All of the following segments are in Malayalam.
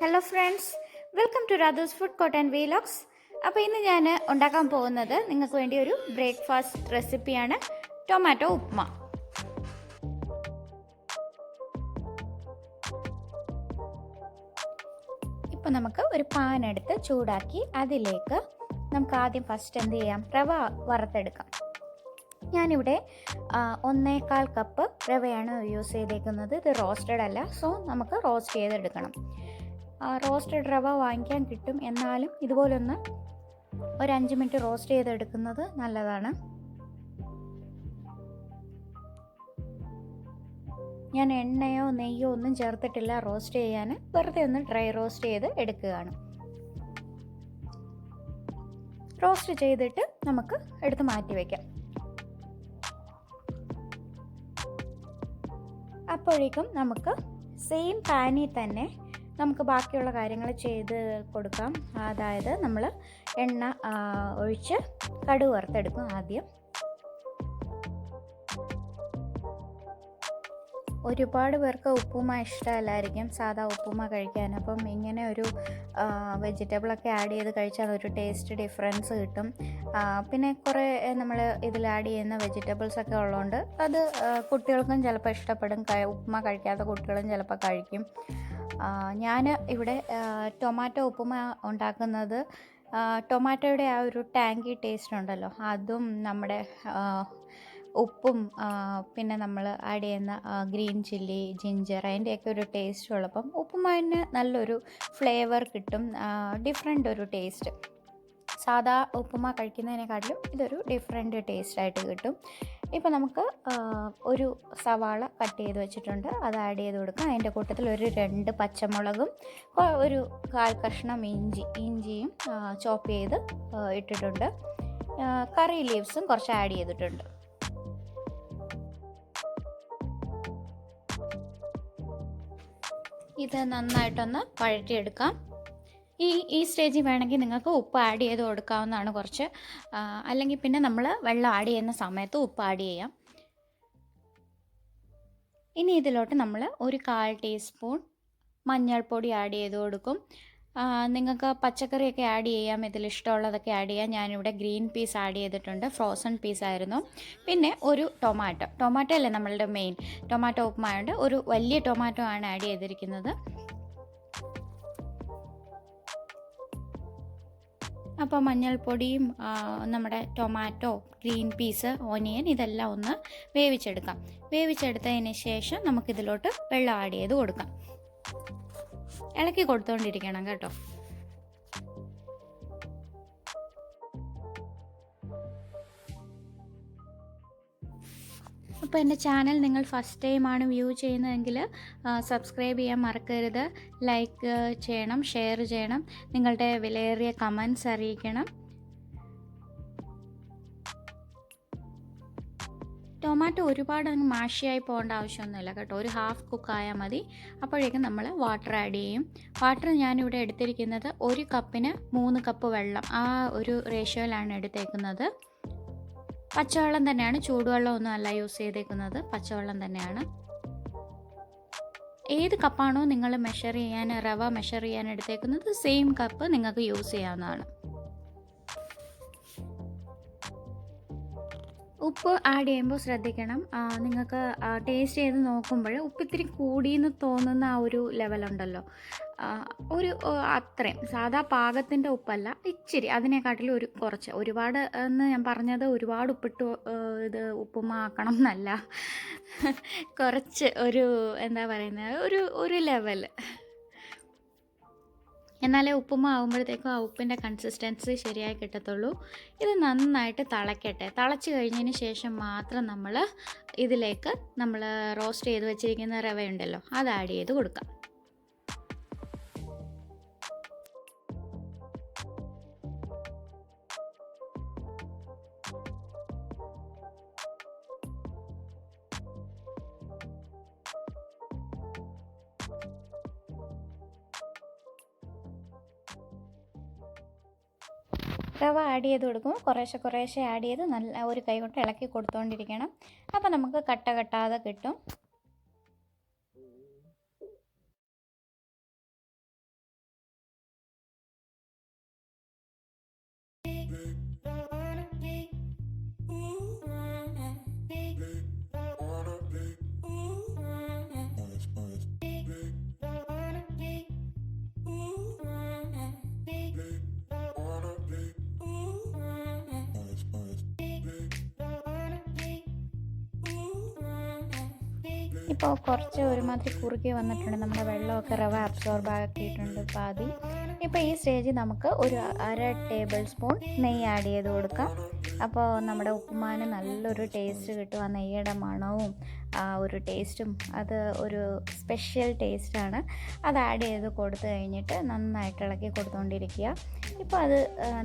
Hello friends, welcome to Radhu's food court and vlogs. അപ്പോൾ ഇന്ന് ഞാൻ ഉണ്ടാക്കാൻ പോകുന്നത് നിങ്ങൾക്ക് വേണ്ടി ഒരു ബ്രേക്ക്ഫാസ്റ്റ് റെസിപ്പിയാണ്, ടൊമാറ്റോ ഉപ്മ. ഇപ്പോൾ നമുക്ക് ഒരു പാൻ എടുത്ത് ചൂടാക്കി അതിലേക്ക് നമുക്ക് ആദ്യം ഫസ്റ്റ് എന്ത് ചെയ്യാം, റവ വറുത്തെടുക്കാം. ഞാനിവിടെ 1.25 കപ്പ് റവയാണ് യൂസ് ചെയ്തേക്കുന്നത്. ഇത് റോസ്റ്റഡ് അല്ല, സോ നമുക്ക് റോസ്റ്റ് ചെയ്തെടുക്കണം. റോസ്റ്റഡ് റവ വാങ്ങിക്കാൻ കിട്ടും, എന്നാലും ഇതുപോലൊന്ന് ഒരു 5 മിനിറ്റ് റോസ്റ്റ് ചെയ്തെടുക്കുന്നത് നല്ലതാണ്. ഞാൻ എണ്ണയോ നെയ്യോ ഒന്നും ചേർത്തിട്ടില്ല റോസ്റ്റ് ചെയ്യാൻ, വെറുതെ ഒന്ന് ഡ്രൈ റോസ്റ്റ് ചെയ്ത് എടുക്കുകയാണ്. റോസ്റ്റ് ചെയ്തിട്ട് നമുക്ക് എടുത്ത് മാറ്റി വയ്ക്കാം. അപ്പോഴേക്കും നമുക്ക് സെയിം പാനിൽ തന്നെ നമുക്ക് ബാക്കിയുള്ള കാര്യങ്ങൾ ചെയ്ത് കൊടുക്കാം. അതായത് നമ്മൾ എണ്ണ ഒഴിച്ച് കടുക് വറുത്തെടുക്കും ആദ്യം. ഒരുപാട് പേർക്ക് ഉപ്പുമ ഇഷ്ടമല്ലായിരിക്കും, സാധാ ഉപ്പുമ കഴിക്കാൻ. അപ്പം ഇങ്ങനെ ഒരു വെജിറ്റബിളൊക്കെ ആഡ് ചെയ്ത് കഴിച്ചാൽ ഒരു ടേസ്റ്റ് ഡിഫറൻസ് കിട്ടും. പിന്നെ കുറേ നമ്മൾ ഇതിൽ ആഡ് ചെയ്യുന്ന വെജിറ്റബിൾസൊക്കെ ഉള്ളതുകൊണ്ട് അത് കുട്ടികൾക്കും ചിലപ്പോൾ ഇഷ്ടപ്പെടും. ഉപ്പുമ കഴിക്കാത്ത കുട്ടികളും ചിലപ്പോൾ കഴിക്കും. ഞാൻ ഇവിടെ ടൊമാറ്റോ ഉപ്പുമ ഉണ്ടാക്കുന്നത് ടൊമാറ്റോയുടെ ആ ഒരു ടാങ്കി ടേസ്റ്റ് ഉണ്ടല്ലോ, അതും നമ്മുടെ ഉപ്പും പിന്നെ നമ്മൾ ആഡ് ചെയ്യുന്ന ഗ്രീൻ ചില്ലി, ജിഞ്ചർ, അതിൻ്റെയൊക്കെ ഒരു ടേസ്റ്റ് ഉള്ളപ്പം ഉപ്പുമാവിന് നല്ലൊരു ഫ്ലേവർ കിട്ടും, ഡിഫറെൻ്റ് ഒരു ടേസ്റ്റ്. സാധാ ഉപ്പുമ കഴിക്കുന്നതിനെക്കാട്ടിലും ഇതൊരു ഡിഫറെൻ്റ് ടേസ്റ്റായിട്ട് കിട്ടും. ഇപ്പോൾ നമുക്ക് ഒരു സവാള കട്ട് ചെയ്ത് വെച്ചിട്ടുണ്ട്, അത് ആഡ് ചെയ്ത് കൊടുക്കാം. അതിൻ്റെ കൂട്ടത്തിൽ ഒരു 2 പച്ചമുളകും ഒരു 1/4 കഷ്ണം ഇഞ്ചിയും ചോപ്പ് ചെയ്ത് ഇട്ടിട്ടുണ്ട്. കറി ലീവ്സും കുറച്ച് ആഡ് ചെയ്തിട്ടുണ്ട്. ഇത് നന്നായിട്ടൊന്ന് വഴറ്റിയെടുക്കാം. ഈ സ്റ്റേജിൽ വേണമെങ്കിൽ നിങ്ങൾക്ക് ഉപ്പ് ആഡ് ചെയ്ത് കൊടുക്കാവുന്നതാണ് കുറച്ച്, അല്ലെങ്കിൽ പിന്നെ നമ്മൾ വെള്ളം ആഡ് ചെയ്യുന്ന സമയത്ത് ഉപ്പ് ആഡ് ചെയ്യാം. ഇനി ഇതിലോട്ട് നമ്മൾ ഒരു 1/4 ടീസ്പൂൺ മഞ്ഞൾപ്പൊടി ആഡ് ചെയ്ത് കൊടുക്കും. നിങ്ങൾക്ക് പച്ചക്കറിയൊക്കെ ആഡ് ചെയ്യാം, ഇതിൽ ഇഷ്ടമുള്ളതൊക്കെ ആഡ് ചെയ്യാം. ഞാനിവിടെ ഗ്രീൻ പീസ് ആഡ് ചെയ്തിട്ടുണ്ട്, ഫ്രോസൺ പീസായിരുന്നു. പിന്നെ ഒരു ടൊമാറ്റോ അല്ലേ നമ്മളുടെ മെയിൻ, ടൊമാറ്റോ ഉപ്പുമായുണ്ട്. ഒരു വലിയ ടൊമാറ്റോ ആണ് ആഡ് ചെയ്തിരിക്കുന്നത്. അപ്പോൾ മഞ്ഞൾപ്പൊടിയും നമ്മുടെ ടൊമാറ്റോ, ഗ്രീൻ പീസ്, ഓനിയൻ ഇതെല്ലാം ഒന്ന് വേവിച്ചെടുക്കാം. വേവിച്ചെടുത്തതിന് ശേഷം നമുക്കിതിലോട്ട് വെള്ളം ആഡ് ചെയ്ത് കൊടുക്കാം. ഇളക്കി കൊടുത്തുകൊണ്ടിരിക്കണം കേട്ടോ. അപ്പോൾ എൻ്റെ ചാനൽ നിങ്ങൾ ഫസ്റ്റ് ടൈമാണ് വ്യൂ ചെയ്യുന്നതെങ്കിൽ സബ്സ്ക്രൈബ് ചെയ്യാൻ മറക്കരുത്. ലൈക്ക് ചെയ്യണം, ഷെയർ ചെയ്യണം, നിങ്ങളുടെ വിലയേറിയ കമൻസ് അറിയിക്കണം. ടൊമാറ്റോ ഒരുപാട് അങ്ങ് മാഷിയായി പോകേണ്ട ആവശ്യമൊന്നുമില്ല കേട്ടോ, ഒരു ഹാഫ് കുക്കായാൽ മതി. അപ്പോഴേക്കും നമ്മൾ വാട്ടർ ആഡ് ചെയ്യും. വാട്ടർ ഞാനിവിടെ എടുത്തിരിക്കുന്നത് 1 കപ്പിന് 3 കപ്പ് വെള്ളം, ആ ഒരു റേഷ്യോയിലാണ് എടുത്തേക്കുന്നത്. പച്ചവെള്ളം തന്നെയാണ്, ചൂടുവെള്ളമൊന്നും അല്ല യൂസ് ചെയ്തേക്കുന്നത്, പച്ചവെള്ളം തന്നെയാണ്. ഏത് കപ്പാണോ നിങ്ങൾ റവ മെഷർ ചെയ്യാൻ എടുത്തേക്കുന്നത്, സെയിം കപ്പ് നിങ്ങൾക്ക് യൂസ് ചെയ്യാവുന്നതാണ്. ഉപ്പ് ആഡ് ചെയ്യുമ്പോൾ ശ്രദ്ധിക്കണം, നിങ്ങൾക്ക് ടേസ്റ്റ് ചെയ്ത് നോക്കുമ്പോൾ ഉപ്പ് ഇത്തിരി കൂടിയെന്ന് തോന്നുന്ന ആ ഒരു ലെവലുണ്ടല്ലോ, ഒരു അത്രയും സാധാ പാകത്തിൻ്റെ ഉപ്പല്ല, ഇച്ചിരി അതിനെക്കാട്ടിലും ഒരു കുറച്ച്. ഒരുപാട് എന്ന് ഞാൻ പറഞ്ഞത് ഒരുപാട് ഉപ്പിട്ട് ഇത് ഉപ്പുമ ആക്കണം എന്നല്ല, കുറച്ച് ഒരു എന്താ പറയുന്നത്, ഒരു ലെവൽ. എന്നാലേ ഉപ്പുമ ആകുമ്പോഴത്തേക്കും ആ ഉപ്പിൻ്റെ കൺസിസ്റ്റൻസി ശരിയായി കിട്ടത്തുള്ളൂ. ഇത് നന്നായിട്ട് തിളയ്ക്കട്ടെ. തിളച്ച് കഴിഞ്ഞതിന് ശേഷം മാത്രം നമ്മൾ ഇതിലേക്ക് നമ്മൾ റോസ്റ്റ് ചെയ്ത് വെച്ചിരിക്കുന്ന റവയുണ്ടല്ലോ, അത് ആഡ് ചെയ്ത് കൊടുക്കാം. റവ ആഡ് ചെയ്ത് കൊടുക്കുമ്പോൾ കുറേശ്ശെ ആഡ് ചെയ്ത് നല്ല ഒരു കൈ കൊണ്ട് ഇളക്കി കൊടുത്തുകൊണ്ടിരിക്കണം. അപ്പോൾ നമുക്ക് കട്ട കെട്ടാതെ കിട്ടും. ഇപ്പോൾ കുറച്ച് ഒരുമാതിരി കുറുകി വന്നിട്ടുണ്ട്. നമ്മുടെ വെള്ളമൊക്കെ റവ അബ്സോർബ് ആക്കിയിട്ടുണ്ട് പാതി. ഇപ്പോൾ ഈ സ്റ്റേജിൽ നമുക്ക് ഒരു 1/2 ടേബിൾ സ്പൂൺ നെയ്യ് ആഡ് ചെയ്ത് കൊടുക്കാം. അപ്പോൾ നമ്മുടെ ഉപ്പുമാവിന് നല്ലൊരു ടേസ്റ്റ് കിട്ടും. ആ നെയ്യുടെ മണവും ആ ഒരു ടേസ്റ്റും അത് ഒരു സ്പെഷ്യൽ ടേസ്റ്റാണ്. അത് ആഡ് ചെയ്ത് കൊടുത്തു കഴിഞ്ഞിട്ട് നന്നായിട്ട് ഇളക്കി കൊടുത്തുകൊണ്ടിരിക്കുക. ഇപ്പോൾ അത്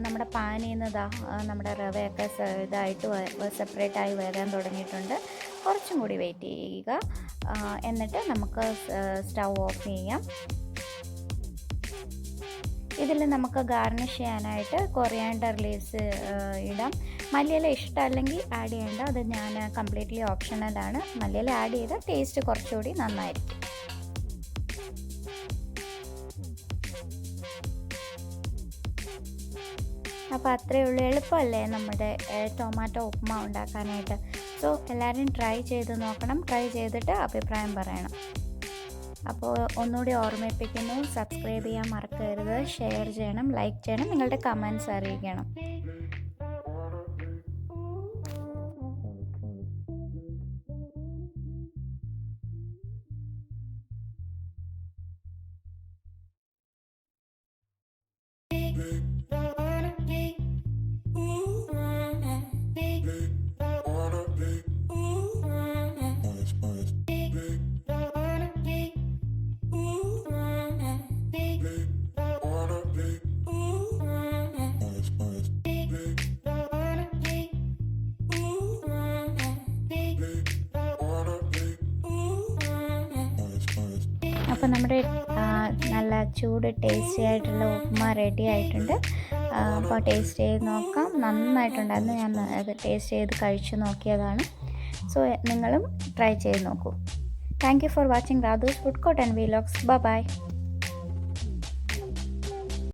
നമ്മുടെ പാനിൽ നിന്ന് നമ്മുടെ റവയൊക്കെ ഇതായിട്ട് സെപ്പറേറ്റായി വരാൻ തുടങ്ങിയിട്ടുണ്ട്. കുറച്ചും കൂടി വെയിറ്റ് ചെയ്യുക. എന്നിട്ട് നമുക്ക് സ്റ്റൗ ഓഫ് ചെയ്യാം. ഇതിൽ നമുക്ക് ഗാർണിഷ് ചെയ്യാനായിട്ട് കൊറിയാണ്ടർ ലീവ്സ് ഇടാം. മല്ലിയില ഇഷ്ടമല്ലെങ്കിൽ ആഡ് ചെയ്യേണ്ട, അത് ഞാൻ കംപ്ലീറ്റ്ലി ഓപ്ഷണലാണ്. മല്ലിയില ആഡ് ചെയ്താൽ ടേസ്റ്റ് കുറച്ചുകൂടി നന്നായിരിക്കും. അപ്പോൾ അത്രയേ ഉള്ളൂ. എളുപ്പമല്ലേ നമ്മുടെ ടൊമാറ്റോ ഉപ്മാ ഉണ്ടാക്കാനായിട്ട്. സോ എല്ലാവരും ട്രൈ ചെയ്ത് നോക്കണം. ട്രൈ ചെയ്തിട്ട് അഭിപ്രായം പറയണം. അപ്പോൾ ഒന്നുകൂടി ഓർമ്മിപ്പിക്കുന്നു, സബ്സ്ക്രൈബ് ചെയ്യാൻ മറക്കരുത്, ഷെയർ ചെയ്യണം, ലൈക്ക് ചെയ്യണം, നിങ്ങളുടെ കമൻറ്റ്സ് അറിയിക്കണം. അപ്പോൾ നമ്മുടെ നല്ല ചൂട് ടേസ്റ്റി ആയിട്ടുള്ള ഉപ്മാ റെഡി ആയിട്ടുണ്ട്. അപ്പോൾ ടേസ്റ്റ് ചെയ്ത് നോക്കാം. നന്നായിട്ടുണ്ടായിരുന്നു. ഞാൻ അത് ടേസ്റ്റ് ചെയ്ത് കഴിച്ച് നോക്കിയതാണ്. സോ നിങ്ങളും ട്രൈ ചെയ്ത് നോക്കൂ. Thank you for watching Radhu's food court and vlogs. By.